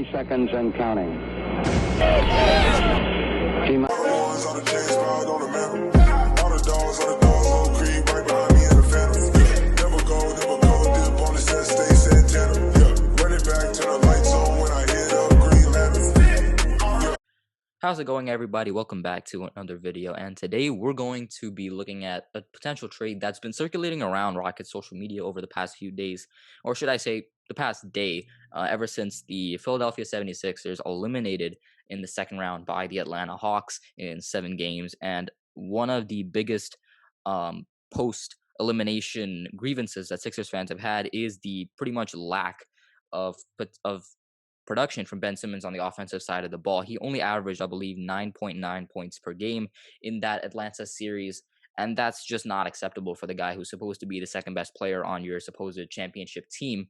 30 seconds and counting. How's it going, everybody? Welcome back to another video, and today we're going to be looking at a potential trade that's been circulating around Rockets social media over the past few days, or should I say the past day, ever since the Philadelphia 76ers eliminated in the second round by the Atlanta Hawks in 7 games. And one of the biggest post-elimination grievances that Sixers fans have had is the pretty much lack of production from Ben Simmons on the offensive side of the ball. He only averaged, I believe, 9.9 points per game in that Atlanta series, and that's just not acceptable for the guy who's supposed to be the second best player on your supposed championship team.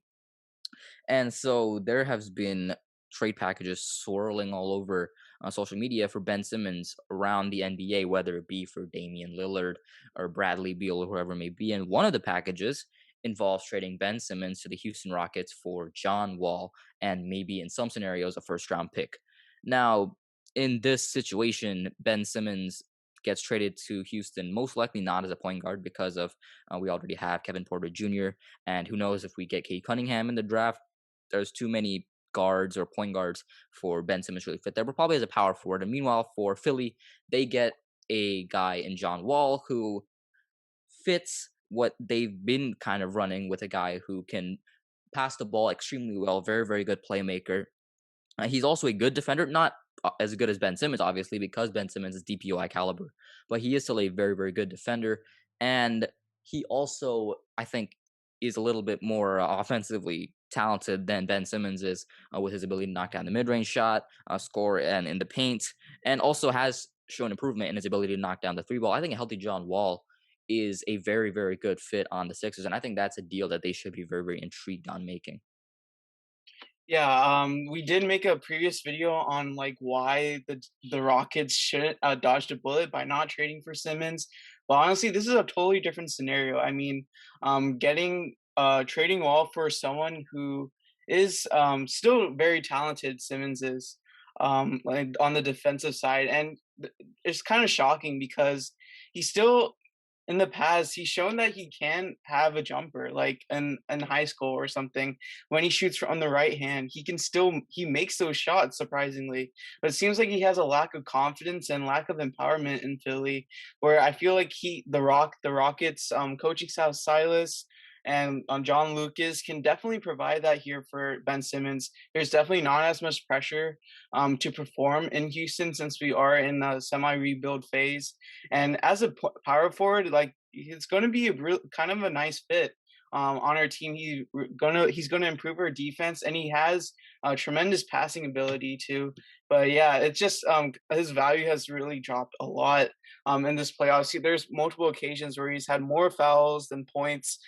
And so there has been trade packages swirling all over social media for Ben Simmons around the NBA, whether it be for Damian Lillard or Bradley Beal or whoever it may be. And one of the packages involves trading Ben Simmons to the Houston Rockets for John Wall and maybe in some scenarios a first round pick. Now, in this situation, Ben Simmons gets traded to Houston, most likely not as a point guard because of we already have Kevin Porter Jr. And who knows if we get Kate Cunningham in the draft, there's too many guards or point guards for Ben Simmons really fit there, but probably as a power forward. And meanwhile, for Philly, they get a guy in John Wall who fits what they've been kind of running with, a guy who can pass the ball extremely well, very, very good playmaker. He's also a good defender, not as good as Ben Simmons, obviously, because Ben Simmons is DPOI caliber, but he is still a very, very good defender. And he also, I think, is a little bit more offensively talented than Ben Simmons is, with his ability to knock down the mid-range shot, score, and in the paint, and also has shown improvement in his ability to knock down the three ball. I think a healthy John Wall is a very, very good fit on the Sixers, and I think that's a deal that they should be very, very intrigued on making. Yeah, we did make a previous video on like why the Rockets shouldn't dodge the bullet by not trading for Simmons. But honestly, this is a totally different scenario. I mean, getting trading Wall for someone who is still very talented. Simmons is like on the defensive side, and it's kind of shocking because he's still in the past, he's shown that he can have a jumper, like in high school or something. When he shoots on the right hand, he makes those shots surprisingly. But it seems like he has a lack of confidence and lack of empowerment in Philly, where I feel like the Rockets coaching staff, Silas and John Lucas, can definitely provide that here for Ben Simmons. There's definitely not as much pressure to perform in Houston since we are in a semi-rebuild phase. And as a power forward, like it's going to be a real kind of a nice fit on our team. He's gonna improve our defense, and he has tremendous passing ability too. But yeah, it's just his value has really dropped a lot in this playoffs. There's multiple occasions where he's had more fouls than points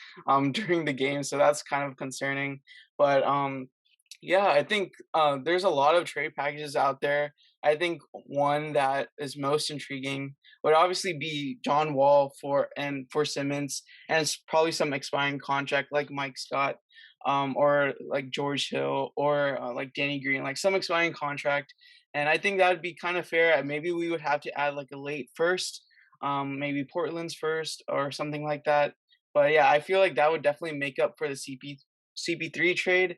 during the game, so that's kind of concerning. But yeah, I think there's a lot of trade packages out there. I think one that is most intriguing would obviously be John Wall for Simmons, and it's probably some expiring contract like Mike Scott, or like George Hill, or like Danny Green, like some expiring contract. And I think that would be kind of fair. Maybe we would have to add like a late first, maybe Portland's first or something like that. But yeah, I feel like that would definitely make up for the CP3 trade.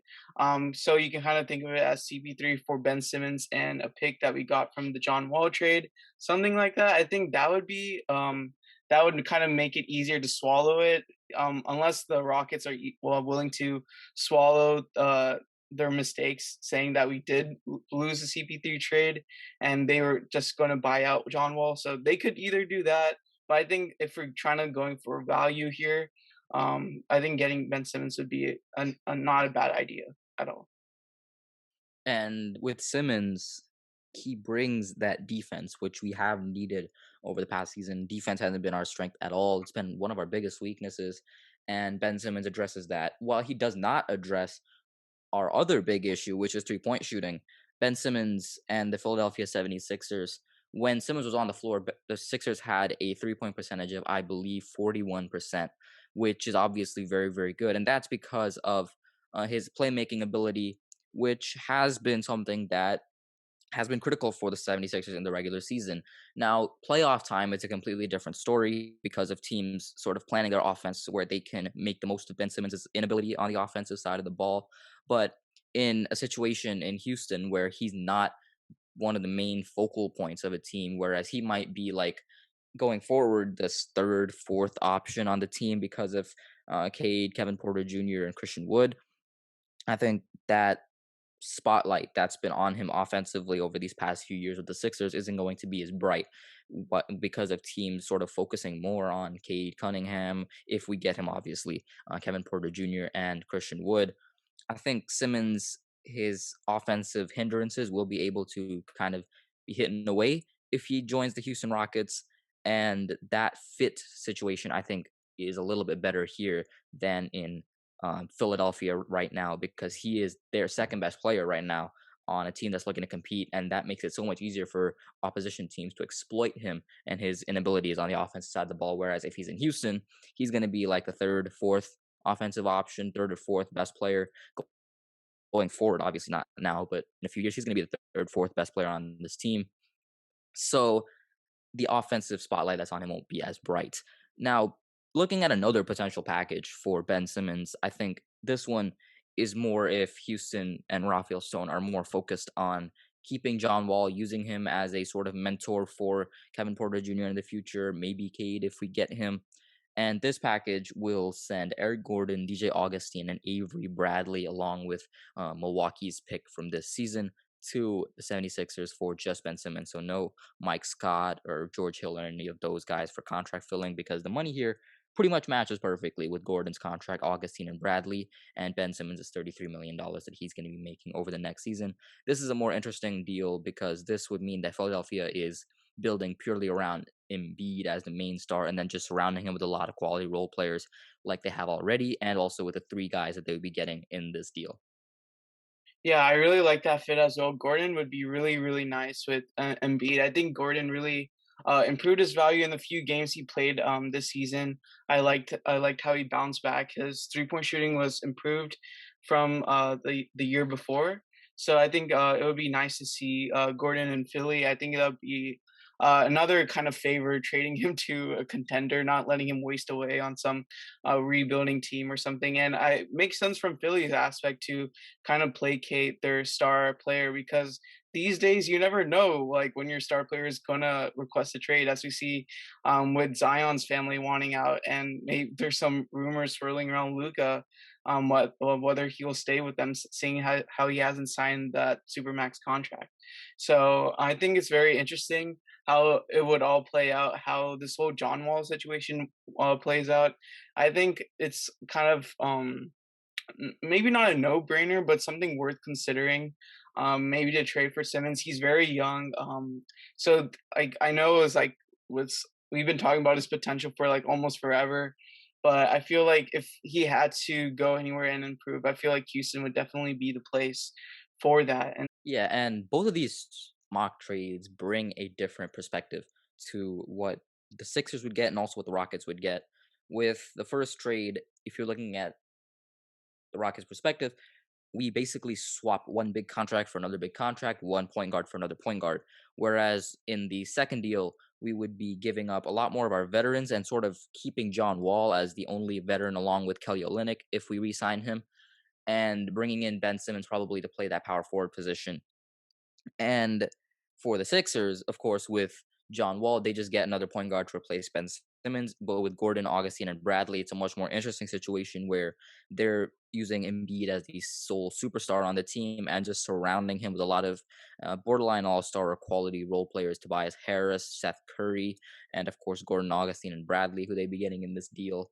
So you can kind of think of it as CP3 for Ben Simmons and a pick that we got from the John Wall trade, something like that. I think that would be that would kind of make it easier to swallow it, unless the Rockets are willing to swallow their mistakes, saying that we did lose the CP3 trade and they were just going to buy out John Wall. So they could either do that, but I think if we're trying to going for value here, I think getting Ben Simmons would be a not a bad idea at all. And with Simmons, he brings that defense, which we have needed over the past season. Defense hasn't been our strength at all. It's been one of our biggest weaknesses. And Ben Simmons addresses that. While he does not address our other big issue, which is 3-point shooting, Ben Simmons and the Philadelphia 76ers, when Simmons was on the floor, the Sixers had a 3-point percentage of, I believe, 41%, which is obviously very, very good. And that's because of his playmaking ability, which has been something that has been critical for the 76ers in the regular season. Now, playoff time, it's a completely different story because of teams sort of planning their offense where they can make the most of Ben Simmons' inability on the offensive side of the ball. But in a situation in Houston where he's not one of the main focal points of a team, whereas he might be like going forward this third, fourth option on the team because of Cade, Kevin Porter Jr., and Christian Wood. I think that spotlight that's been on him offensively over these past few years with the Sixers isn't going to be as bright, but because of teams sort of focusing more on Cade Cunningham, if we get him, obviously, Kevin Porter Jr. and Christian Wood. I think Simmons, his offensive hindrances will be able to kind of be hidden away if he joins the Houston Rockets. And that fit situation, I think, is a little bit better here than in Philadelphia right now because he is their second best player right now on a team that's looking to compete. And that makes it so much easier for opposition teams to exploit him and his inabilities on the offensive side of the ball. Whereas if he's in Houston, he's going to be like the third, fourth offensive option, third or fourth best player going forward. Obviously, not now, but in a few years, he's going to be the third, fourth best player on this team. So the offensive spotlight that's on him won't be as bright. Now, looking at another potential package for Ben Simmons, I think this one is more if Houston and Raphael Stone are more focused on keeping John Wall, using him as a sort of mentor for Kevin Porter Jr. in the future, maybe Cade if we get him. And this package will send Eric Gordon, DJ Augustine, and Avery Bradley, along with Milwaukee's pick from this season, to the 76ers for just Ben Simmons. So no Mike Scott or George Hill or any of those guys for contract filling because the money here pretty much matches perfectly with Gordon's contract, Augustine and Bradley, and Ben Simmons' $33 million that he's going to be making over the next season. This is a more interesting deal because this would mean that Philadelphia is building purely around Embiid as the main star and then just surrounding him with a lot of quality role players like they have already, and also with the three guys that they would be getting in this deal. Yeah, I really like that fit as well. Gordon would be really, really nice with Embiid. I think Gordon really improved his value in the few games he played this season. I liked how he bounced back. His 3-point shooting was improved from the year before. So I think it would be nice to see Gordon in Philly. I think that would be another kind of favor trading him to a contender, not letting him waste away on some rebuilding team or something. And it makes sense from Philly's aspect to kind of placate their star player because these days you never know like when your star player is gonna request a trade, as we see with Zion's family wanting out, and maybe there's some rumors swirling around Luca, whether he will stay with them, seeing how he hasn't signed that supermax contract. So I think it's very interesting how it would all play out, how this whole John Wall situation plays out. I think it's kind of maybe not a no-brainer, but something worth considering. Maybe to trade for Simmons. He's very young. So like I know it's like what's we've been talking about his potential for like almost forever. But I feel like if he had to go anywhere and improve, I feel like Houston would definitely be the place for that. And Yeah, and both of these mock trades bring a different perspective to what the Sixers would get and also what the Rockets would get. With the first trade, if you're looking at the Rockets' perspective, we basically swap one big contract for another big contract, one point guard for another point guard. Whereas in the second deal, we would be giving up a lot more of our veterans and sort of keeping John Wall as the only veteran along with Kelly Olynyk if we re-sign him, and bringing in Ben Simmons probably to play that power forward position. And for the Sixers, of course, with John Wall, they just get another point guard to replace Ben Simmons. But with Gordon, Augustine, and Bradley, it's a much more interesting situation where they're using Embiid as the sole superstar on the team and just surrounding him with a lot of borderline all-star quality role players: Tobias Harris, Seth Curry, and of course Gordon, Augustine, and Bradley, who they be getting in this deal.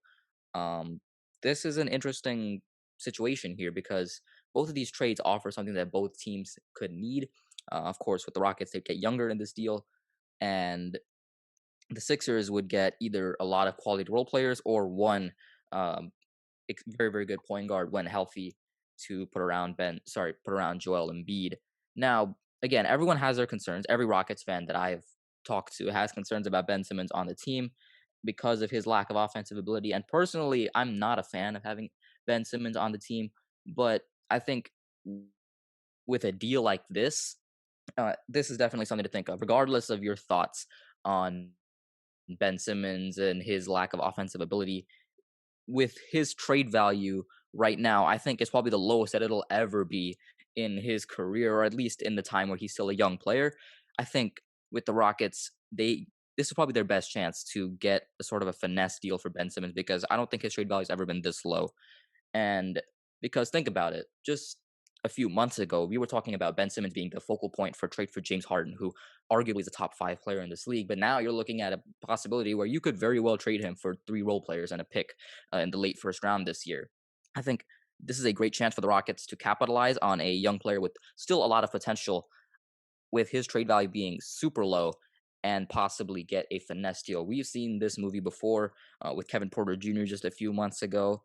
Um, this is an interesting situation here because both of these trades offer something that both teams could need. Of course, with the Rockets, they get younger in this deal, and the Sixers would get either a lot of quality role players or one um, very very good point guard when healthy to put around Joel Embiid. Now, again, everyone has their concerns. Every Rockets fan that I've talked to has concerns about Ben Simmons on the team because of his lack of offensive ability. And personally, I'm not a fan of having Ben Simmons on the team, but I think with a deal like this is definitely something to think of, regardless of your thoughts on Ben Simmons and his lack of offensive ability. With his trade value right now, I think it's probably the lowest that it'll ever be in his career, or at least in the time where he's still a young player. I think with the Rockets, this is probably their best chance to get a sort of a finesse deal for Ben Simmons because I don't think his trade value has ever been this low. And because think about it, just a few months ago, we were talking about Ben Simmons being the focal point for trade for James Harden, who arguably is a top 5 player in this league. But now you're looking at a possibility where you could very well trade him for 3 role players and a pick in the late first round this year. I think this is a great chance for the Rockets to capitalize on a young player with still a lot of potential, with his trade value being super low, and possibly get a finesse deal. We've seen this movie before with Kevin Porter Jr. just a few months ago.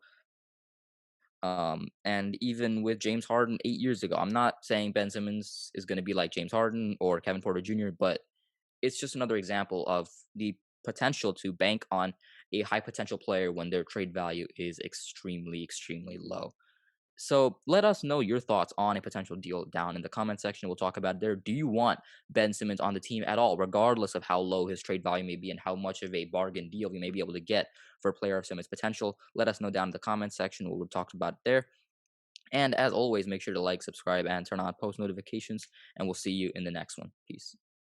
And even with James Harden 8 years ago, I'm not saying Ben Simmons is going to be like James Harden or Kevin Porter Jr., but it's just another example of the potential to bank on a high potential player when their trade value is extremely, extremely low. So let us know your thoughts on a potential deal down in the comment section. We'll talk about it there. Do you want Ben Simmons on the team at all, regardless of how low his trade value may be and how much of a bargain deal we may be able to get for a player of Simmons' potential? Let us know down in the comment section. We'll talk about it there. And as always, make sure to like, subscribe, and turn on post notifications. And we'll see you in the next one. Peace.